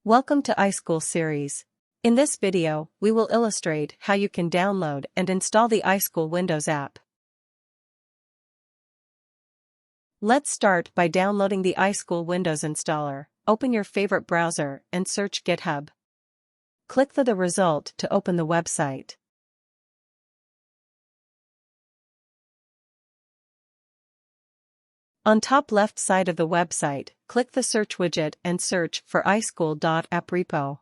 Welcome to iSchool series. In this video, we will illustrate how you can download and install the iSchool Windows app. Let's start by downloading the iSchool Windows installer. Open your favorite browser and search GitHub. Click the result to open the website. On top left side of the website, click the search widget and search for iSchool.app repo.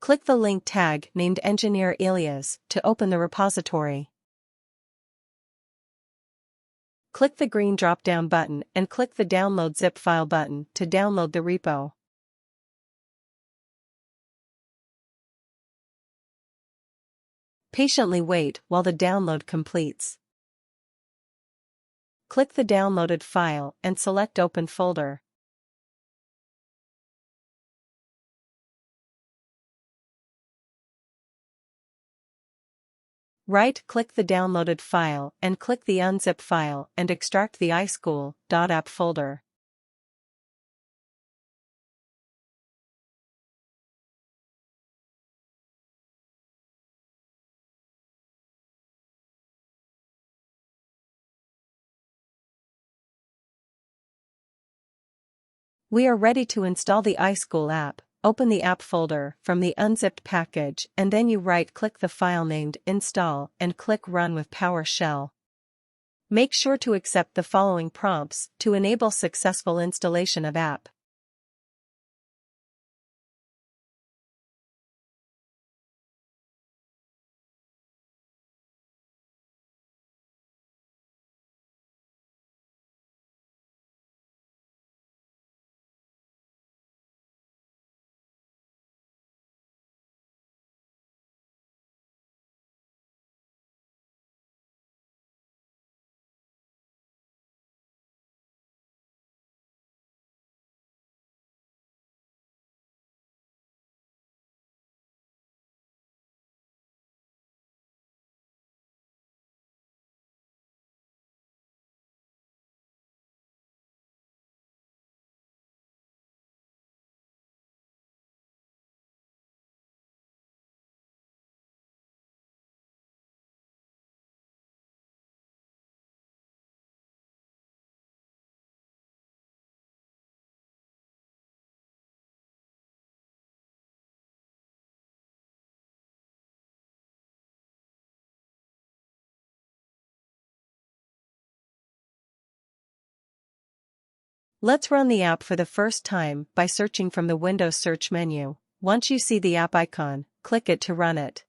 Click the link tag named Engineer Alias to open the repository. Click the green drop-down button and click the Download zip file button to download the repo. Patiently wait while the download completes. Click the downloaded file and select Open Folder. Right-click the downloaded file and click the Unzip file and extract the iSchool.app folder. We are ready to install the iSchool app. Open the app folder from the unzipped package and then you right-click the file named Install and click Run with PowerShell. Make sure to accept the following prompts to enable successful installation of app. Let's run the app for the first time by searching from the Windows search menu. Once you see the app icon, click it to run it.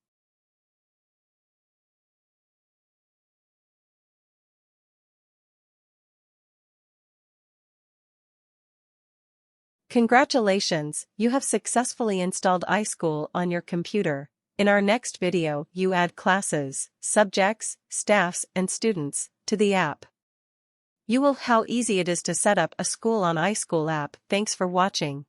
Congratulations, you have successfully installed iSchool on your computer. In our next video, you add classes, subjects, staffs, and students to the app. You will how easy it is to set up a school on iSchool app. Thanks for watching.